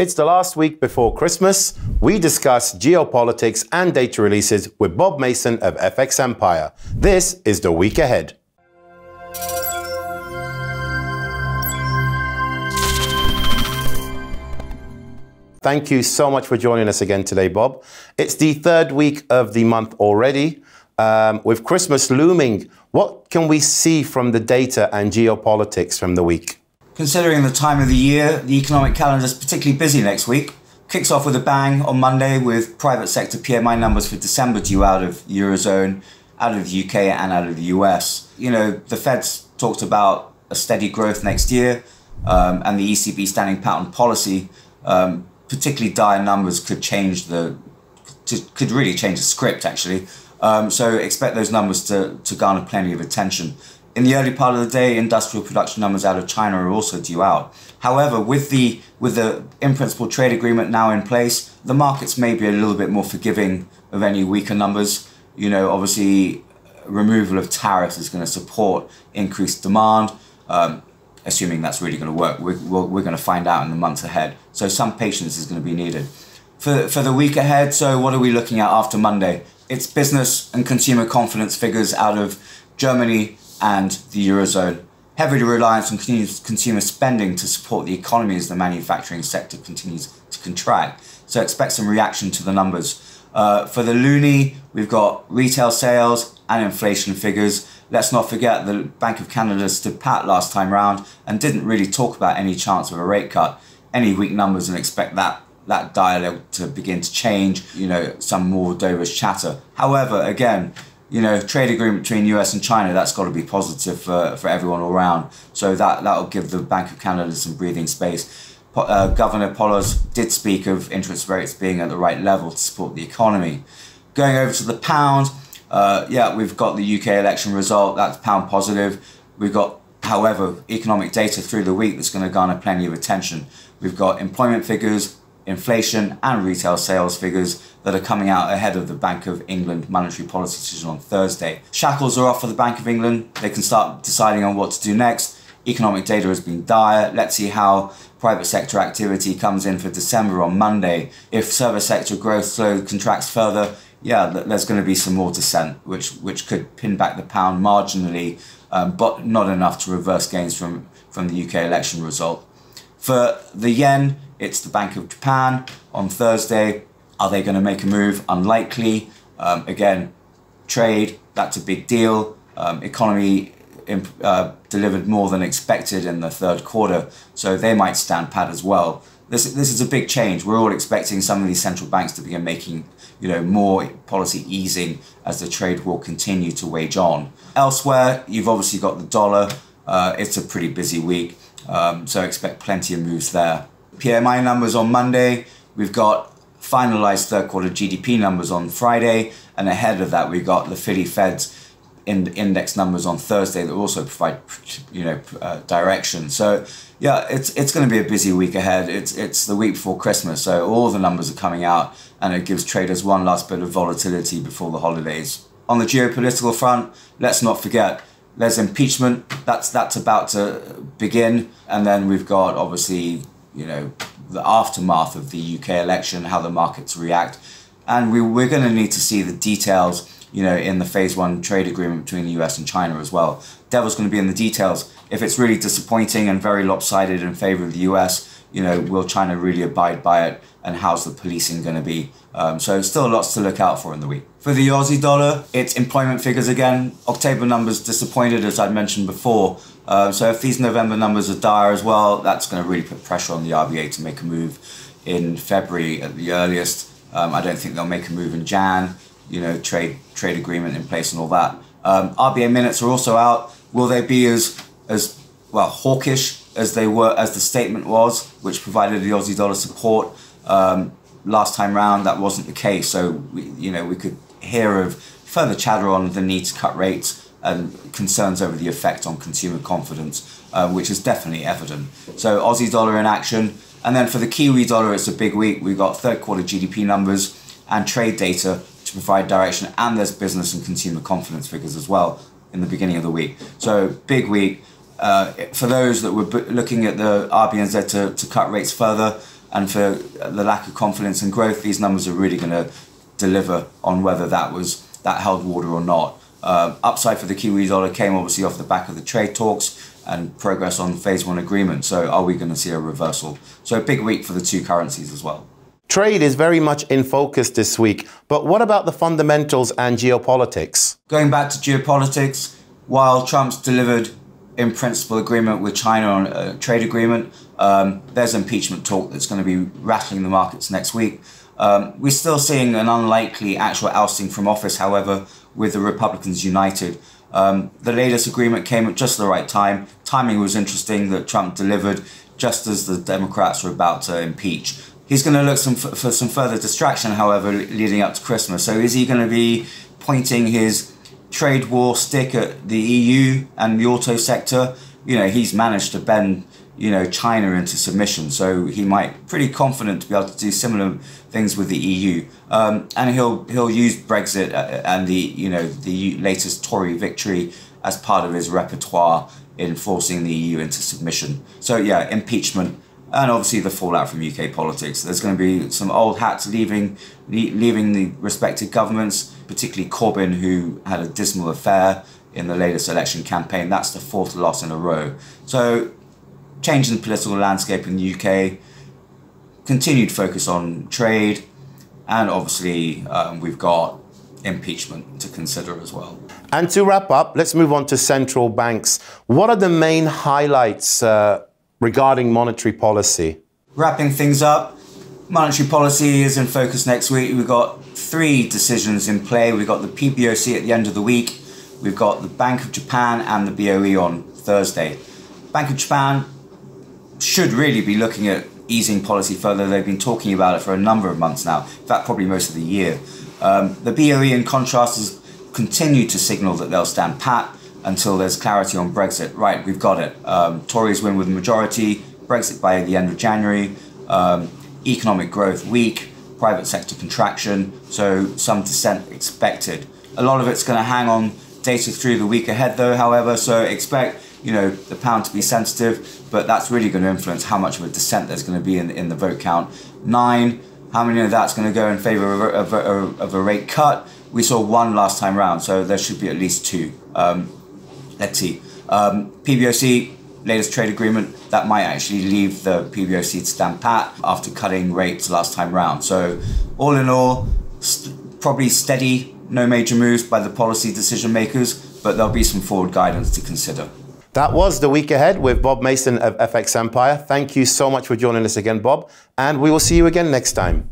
It's the last week before Christmas. We discuss geopolitics and data releases with Bob Mason of FX Empire. This is the week ahead. Thank you so much for joining us again today, Bob. It's the third week of the month already. With Christmas looming, what can we see from the data and geopolitics from the week? Considering the time of the year, the economic calendar is particularly busy next week. Kicks off with a bang on Monday with private sector PMI numbers for December due out of the Eurozone, out of the UK and out of the US. You know, the Fed's talked about a steady growth next year, and the ECB standing pat on policy. Particularly dire numbers could really change the script, actually. So expect those numbers to garner plenty of attention. In the early part of the day, industrial production numbers out of China are also due out. However, with the in-principle trade agreement now in place, the markets may be a little bit more forgiving of any weaker numbers. You know, obviously, removal of tariffs is going to support increased demand, assuming that's really going to work. We're going to find out in the months ahead. So some patience is going to be needed. For the week ahead, so what are we looking at after Monday? It's business and consumer confidence figures out of Germany and the Eurozone. Heavily reliant on consumer spending to support the economy as the manufacturing sector continues to contract. So expect some reaction to the numbers. For the loonie, we've got retail sales and inflation figures. Let's not forget the Bank of Canada stood pat last time round and didn't really talk about any chance of a rate cut. Any weak numbers, and expect that dialogue to begin to change, you know, some more dovish chatter. However, again, you know, trade agreement between US and China, that's got to be positive for everyone all around. So that'll give the Bank of Canada some breathing space. Governor Pollers did speak of interest rates being at the right level to support the economy. Going over to the pound, yeah, we've got the UK election result, that's pound positive. We've got, however, economic data through the week that's going to garner plenty of attention. We've got employment figures, inflation and retail sales figures that are coming out ahead of the Bank of England monetary policy decision on Thursday. Shackles are off for the Bank of England. They can start deciding on what to do next. Economic data has been dire. Let's see how private sector activity comes in for December on Monday. If service sector growth contracts further, yeah, there's going to be some more dissent, which could pin back the pound marginally, but not enough to reverse gains from the UK election result. For the yen, it's the Bank of Japan on Thursday. Are they going to make a move? Unlikely. Again, trade, that's a big deal. Economy delivered more than expected in the third quarter, so they might stand pat as well. This is a big change. We're all expecting some of these central banks to begin making, you know, more policy easing as the trade war continue to wage on. Elsewhere, you've obviously got the dollar. It's a pretty busy week, so expect plenty of moves there. PMI numbers on Monday. We've got finalized third quarter GDP numbers on Friday, and ahead of that we've got the Philly Fed's index numbers on Thursday that also provide, you know, direction. So yeah, it's going to be a busy week ahead. It's the week before Christmas, so all the numbers are coming out, and it gives traders one last bit of volatility before the holidays. On the geopolitical front, let's not forget there's impeachment. That's about to begin, and then we've got obviously, you know, the aftermath of the UK election, how the markets react. And we're going to need to see the details, you know, in the phase one trade agreement between the US and China as well. Devil's going to be in the details. If it's really disappointing and very lopsided in favor of the US, you know, will China really abide by it? And how's the policing going to be? So still lots to look out for in the week. For the Aussie dollar, it's employment figures again. October numbers disappointed, as I mentioned before. So if these November numbers are dire as well, that's going to really put pressure on the RBA to make a move in February at the earliest. I don't think they'll make a move in Jan. You know, trade agreement in place and all that. RBA minutes are also out. Will they be as well hawkish as they were, as the statement was, which provided the Aussie dollar support last time round? That wasn't the case. So we could hear of further chatter on the need to cut rates and concerns over the effect on consumer confidence, which is definitely evident. So Aussie dollar in action. And then for the Kiwi dollar, it's a big week. We've got third quarter GDP numbers and trade data to provide direction, and there's business and consumer confidence figures as well in the beginning of the week. So big week. For those that were looking at the RBNZ to cut rates further, and for the lack of confidence and growth, these numbers are really going to deliver on whether that held water or not. Upside for the Kiwi dollar came obviously off the back of the trade talks and progress on phase 1 agreement. So are we going to see a reversal? So a big week for the two currencies as well. Trade is very much in focus this week, but what about the fundamentals and geopolitics? Going back to geopolitics, while Trump's delivered in principle agreement with China on a trade agreement, there's impeachment talk that's going to be rattling the markets next week. We're still seeing an unlikely actual ousting from office, however, with the Republicans united. The latest agreement came at just the right time. Timing was interesting that Trump delivered just as the Democrats were about to impeach. He's going to look for some further distraction, however, leading up to Christmas. So is he going to be pointing his trade war stick at the EU and the auto sector? You know, he's managed to bend, China into submission. So he might pretty confident to be able to do similar things with the EU. And he'll use Brexit and the latest Tory victory as part of his repertoire in forcing the EU into submission. So yeah, impeachment. And obviously the fallout from UK politics. There's going to be some old hats leaving the respective governments, particularly Corbyn, who had a dismal affair in the latest election campaign. That's the 4th loss in a row. So change in the political landscape in the UK, continued focus on trade, and obviously we've got impeachment to consider as well. And to wrap up, let's move on to central banks. What are the main highlights regarding monetary policy? Wrapping things up, monetary policy is in focus next week. We've got 3 decisions in play. We've got the PBOC at the end of the week. We've got the Bank of Japan and the BOE on Thursday. Bank of Japan should really be looking at easing policy further. They've been talking about it for a number of months now, in fact, probably most of the year. The BOE, in contrast, has continued to signal that they'll stand pat until there's clarity on Brexit. Right, we've got it. Tories win with a majority, Brexit by the end of January, economic growth weak, private sector contraction, so some dissent expected. A lot of it's going to hang on data through the week ahead though, however, so expect the pound to be sensitive, but that's really going to influence how much of a dissent there's going to be in the vote count. 9, how many of that's going to go in favour of a rate cut? We saw 1 last time round, so there should be at least 2. Let's see. PBOC, latest trade agreement, that might actually leave the PBOC to stand pat after cutting rates last time round. So all in all, probably steady, no major moves by the policy decision makers, but there'll be some forward guidance to consider. That was The Week Ahead with Bob Mason of FX Empire. Thank you so much for joining us again, Bob, and we will see you again next time.